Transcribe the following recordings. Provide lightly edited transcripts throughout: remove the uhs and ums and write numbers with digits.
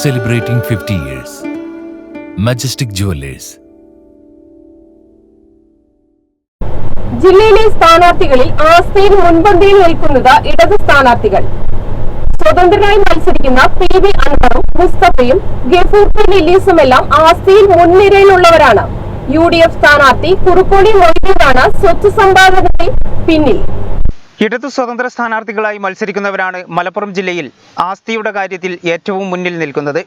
Celebrating 50 years. Majestic Jewelers. ജില്ലയിലെ സ്ഥാനാർത്ഥികളിൽ ആസ്തിയിൽ മുൻപന്തിയിൽ നിൽക്കുന്നത് ഇടത് സ്ഥാനാർത്ഥികൾ. സ്വതന്ത്രരായി മത്സരിക്കുന്ന PV അൻവറും മുസ്തഫയും ഗഫൂർ പി ലില്ലീസുമെല്ലാം ആസ്തിയിൽ മുൻനിരയിലുള്ളവരാണ്. UDF സ്ഥാനാർത്ഥി കുറുക്കോളി മൊയ്തീനാണ് സ്വത്ത് സമ്പാദനത്തിൽ പിന്നിൽ. ഇടതു സ്വതന്ത്ര സ്ഥാനാർത്ഥികളായി മത്സരിക്കുന്നവരാണ് മലപ്പുറം ജില്ലയിൽ ആസ്തിയുടെ കാര്യത്തിൽ ഏറ്റവും മുന്നിൽ നിൽക്കുന്നത്.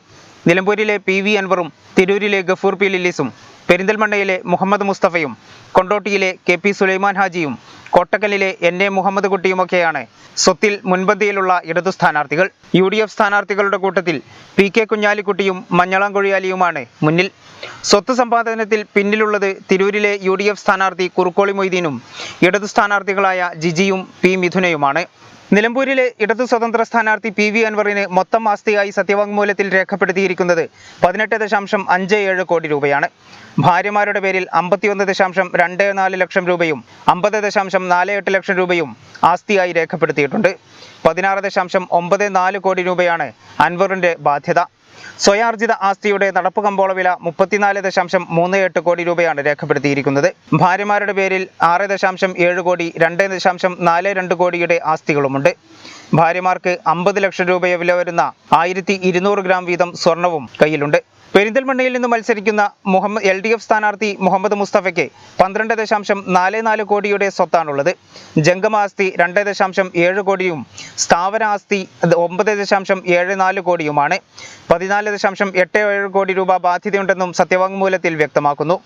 നിലമ്പൂരിലെ PV അൻവറും തിരൂരിലെ ഗഫൂർ പി ലില്ലീസും പെരിന്തൽമണ്ണയിലെ മുഹമ്മദ് മുസ്തഫയും കൊണ്ടോട്ടിയിലെ KP സുലൈമാൻ ഹാജിയും കോട്ടക്കലിലെ NA മുഹമ്മദ് കുട്ടിയുമൊക്കെയാണ് സ്വത്തിൽ മുൻപന്തിയിലുള്ള ഇടതു സ്ഥാനാർത്ഥികൾ. UDF സ്ഥാനാർത്ഥികളുടെ കൂട്ടത്തിൽ PK കുഞ്ഞാലിക്കുട്ടിയും മഞ്ഞളാം കൊഴിയാലിയുമാണ് മുന്നിൽ. സ്വത്ത് സമ്പാദനത്തിൽ പിന്നിലുള്ളത് തിരൂരിലെ UDF സ്ഥാനാർത്ഥി കുറുക്കോളി മൊയ്തീനും ഇടതു സ്ഥാനാർത്ഥികളായ ജിജിയും P മിഥുനയുമാണ്. നിലമ്പൂരിലെ ഇടതു സ്വതന്ത്ര സ്ഥാനാർത്ഥി PV അൻവറിന് മൊത്തം ആസ്തിയായി സത്യവാങ്മൂലത്തിൽ രേഖപ്പെടുത്തിയിരിക്കുന്നത് 18.57 കോടി രൂപയാണ്. ഭാര്യമാരുടെ പേരിൽ 51.24 ലക്ഷം രൂപയും 50.48 ലക്ഷം രൂപയും ആസ്തിയായി രേഖപ്പെടുത്തിയിട്ടുണ്ട്. 16.94 കോടി രൂപയാണ് അൻവറിന്റെ ബാധ്യത. സ്വയാർജിത ആസ്തിയുടെ നടപ്പ് കമ്പോള വില 34.38 കോടി രൂപയാണ് രേഖപ്പെടുത്തിയിരിക്കുന്നത്. ഭാര്യമാരുടെ പേരിൽ 6.7 കോടി 2.42 കോടിയുടെ ആസ്തികളുമുണ്ട്. ഭാര്യമാർക്ക് 50 ലക്ഷം രൂപ വില വരുന്ന 1200 ഗ്രാം വീതം സ്വർണവും കയ്യിലുണ്ട്. പെരിന്തൽമണ്ണയിൽ നിന്ന് മത്സരിക്കുന്ന LDF സ്ഥാനാർത്ഥി മുഹമ്മദ് മുസ്തഫയ്ക്ക് 12.44 കോടിയുടെ സ്വത്താണുള്ളത്. ജംഗമ ആസ്തി 2.7 കോടിയും സ്ഥാവര ആസ്തി 9.74 കോടിയുമാണ്. 14.87 കോടി രൂപ ബാധ്യതയുണ്ടെന്നും സത്യവാങ്മൂലത്തിൽ വ്യക്തമാക്കുന്നു.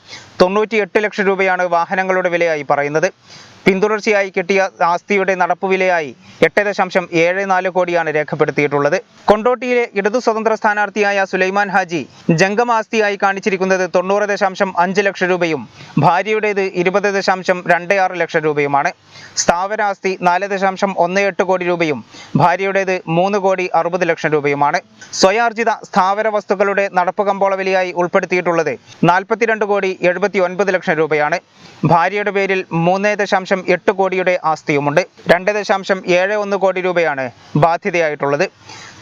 98 ലക്ഷം രൂപയാണ് വാഹനങ്ങളുടെ വിലയായി പറയുന്നത്. പിന്തുടർച്ചയായി കിട്ടിയ ആസ്തിയുടെ നടപ്പുവിലയായി 8.74 കോടിയാണ് രേഖപ്പെടുത്തിയിട്ടുള്ളത്. കൊണ്ടോട്ടിയിലെ ഇടതു സ്വതന്ത്ര സ്ഥാനാർത്ഥിയായ സുലൈമാൻ ഹാജി ജംഗമ ആസ്തിയായി കാണിച്ചിരിക്കുന്നത് 90.5 ലക്ഷം രൂപയും ഭാര്യയുടേത് 20.26 ലക്ഷം രൂപയുമാണ്. സ്ഥാവര ആസ്തി 4.18 കോടി രൂപയും ഭാര്യയുടേത് 3 കോടി 60 ലക്ഷം രൂപയുമാണ്. സ്വയാർജിത സ്ഥാവര വസ്തുക്കളുടെ നടപ്പ് കമ്പോള വിലയായി ഉൾപ്പെടുത്തിയിട്ടുള്ളത് 42 കോടി 79 ലക്ഷം രൂപയാണ്. ഭാര്യയുടെ പേരിൽ 3.8 കോടിയുടെ ആസ്തിയുമുണ്ട്. 2.71 കോടി രൂപയാണ് ബാധ്യതയായിട്ടുള്ളത്.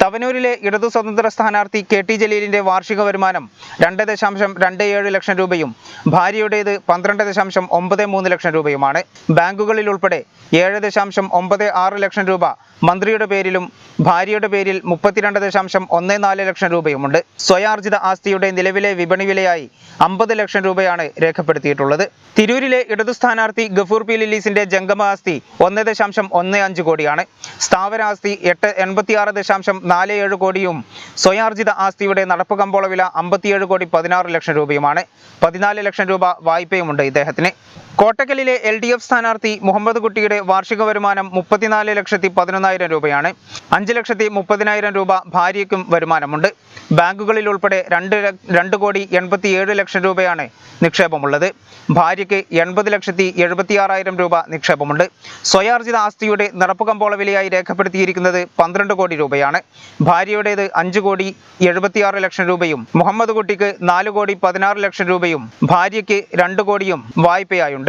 തവനൂരിലെ ഇടതു സ്വതന്ത്ര സ്ഥാനാർത്ഥി KT ജലീലിന്റെ വാർഷിക വരുമാനം 2.27 ലക്ഷം രൂപയും ഭാര്യയുടേത് 12.93 ലക്ഷം രൂപയുമാണ്. ബാങ്കുകളിൽ ഉൾപ്പെടെ 7.96 ലക്ഷം രൂപ മന്ത്രിയുടെ പേരിലും ഭാര്യയുടെ പേരിൽ 32.14 ലക്ഷം രൂപയുമുണ്ട്. സ്വയാർജിത ആസ്തിയുടെ നിലവിലെ വിപണി വിലയായി 50 ലക്ഷം രൂപയാണ് രേഖപ്പെടുത്തിയിട്ടുള്ളത്. തിരൂരിലെ ഇടതു സ്ഥാനാർത്ഥി ഗഫൂർ പി ലില്ലീസിന്റെ ജംഗമ ആസ്തി 1.15 കോടിയാണ്. സ്ഥാവര ആസ്തി 86.47 കോടിയും സ്വയാർജിത ആസ്തിയുടെ നടപ്പ് കമ്പോള വില 57 കോടി 16 ലക്ഷം രൂപയുമാണ്. 14 ലക്ഷം രൂപ വായ്പയുമുണ്ട് ഇദ്ദേഹത്തിന്. കോട്ടക്കലിലെ LDF സ്ഥാനാർത്ഥി മുഹമ്മദ് കുട്ടിയുടെ വാർഷിക വരുമാനം 34,11,000 രൂപയാണ്. 5,30,000 രൂപ ഭാര്യയ്ക്കും വരുമാനമുണ്ട്. ബാങ്കുകളിൽ ഉൾപ്പെടെ 2 കോടി 87 ലക്ഷം രൂപയാണ് നിക്ഷേപമുള്ളത്. ഭാര്യയ്ക്ക് 80,76,000 രൂപ നിക്ഷേപമുണ്ട്. സ്വയാർജിത ആസ്തിയുടെ നടപ്പ് കമ്പോള വിലയായി രേഖപ്പെടുത്തിയിരിക്കുന്നത് 12 കോടി രൂപയാണ്. ഭാര്യയുടേത് 5 കോടി 76 ലക്ഷം രൂപയും മുഹമ്മദ് കുട്ടിക്ക് 4 കോടി 16 ലക്ഷം രൂപയും ഭാര്യയ്ക്ക് 2 കോടിയും വായ്പയായുണ്ട്.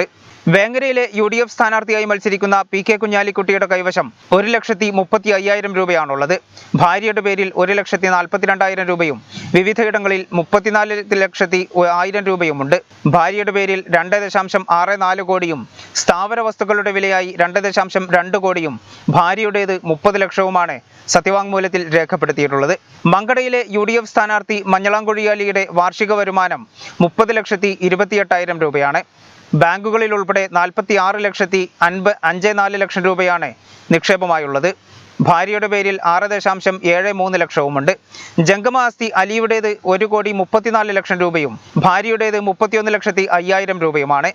വേങ്ങരയിലെ UDF സ്ഥാനാർത്ഥിയായി മത്സരിക്കുന്ന PK കുഞ്ഞാലിക്കുട്ടിയുടെ കൈവശം 1,35,000 രൂപയാണുള്ളത്. ഭാര്യയുടെ പേരിൽ 1,42,000 രൂപയും വിവിധയിടങ്ങളിൽ 34,100,000 രൂപയുമുണ്ട്. ഭാര്യയുടെ പേരിൽ 2.64 കോടിയും സ്ഥാവര വസ്തുക്കളുടെ വിലയായി 2.2 കോടിയും ഭാര്യയുടേത് 30 ലക്ഷവുമാണ് സത്യവാങ്മൂലത്തിൽ രേഖപ്പെടുത്തിയിട്ടുള്ളത്. മങ്കടയിലെ UDF സ്ഥാനാർത്ഥി മഞ്ഞളാം കൊഴിയാലിയുടെ വാർഷിക വരുമാനം 30,28,000 രൂപയാണ്. ബാങ്കുകളിൽ ഉൾപ്പെടെ 46,54 ലക്ഷം രൂപയാണ് നിക്ഷേപമായുള്ളത്. ഭാര്യയുടെ പേരിൽ 6.73 ലക്ഷവുമുണ്ട്. ജംഗമ ആസ്തി അലിയുടേത് 1 കോടി 34 ലക്ഷം രൂപയും ഭാര്യയുടേത് 31,05,000 രൂപയുമാണ്.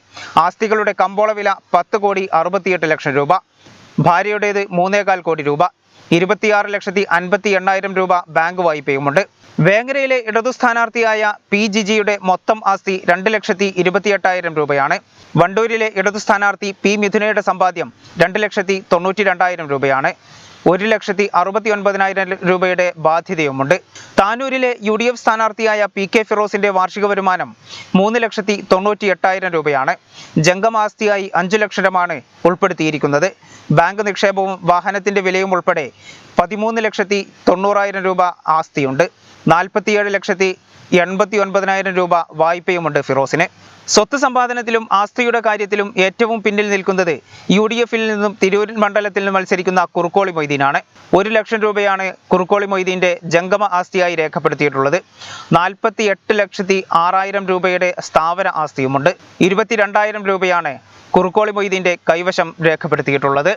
ആസ്തികളുടെ കമ്പോള വില 10 കോടി 68 ലക്ഷം രൂപ. ഭാര്യയുടേത് 3.25 കോടി രൂപ. 26,58,000 രൂപ ബാങ്ക് വായ്പയുമുണ്ട്. വേങ്ങരയിലെ ഇടതു സ്ഥാനാർത്ഥിയായ P ജിജിയുടെ മൊത്തം ആസ്തി 2,28,000 രൂപയാണ്. വണ്ടൂരിലെ ഇടതു സ്ഥാനാർത്ഥി P മിഥുനയുടെ സമ്പാദ്യം 2,92,000 രൂപയാണ്. 1,69,000 രൂപയുടെ ബാധ്യതയുമുണ്ട്. താനൂരിലെ UDF സ്ഥാനാർത്ഥിയായ PK ഫിറോസിന്റെ വാർഷിക വരുമാനം 3,98,000 രൂപയാണ്. ജംഗമാസ്തിയായി 5 ലക്ഷമാണ് ഉൾപ്പെടുത്തിയിരിക്കുന്നത്. ബാങ്ക് നിക്ഷേപവും വാഹനത്തിന്റെ വിലയും ഉൾപ്പെടെ 13,90,000 രൂപ ആസ്തിയുണ്ട്. 47,89,000 രൂപ വായ്പയുമുണ്ട് ഫിറോസിന്. സ്വത്ത് സമ്പാദനത്തിലും ആസ്തിയുടെ കാര്യത്തിലും ഏറ്റവും പിന്നിൽ നിൽക്കുന്നത് UDF-ൽ നിന്നും തിരൂർ മണ്ഡലത്തിൽ നിന്ന് മത്സരിക്കുന്ന കുറുക്കോളി മൊയ്തീനാണ്. 1 ലക്ഷം രൂപയാണ് കുറുക്കോളി മൊയ്തീൻ്റെ ജംഗമ ആസ്തിയായി രേഖപ്പെടുത്തിയിട്ടുള്ളത്. 48,06,000 രൂപയുടെ സ്ഥാവര ആസ്തിയുമുണ്ട്. 22,000 രൂപയാണ് കുറുക്കോളി മൊയ്തീൻ്റെ കൈവശം രേഖപ്പെടുത്തിയിട്ടുള്ളത്.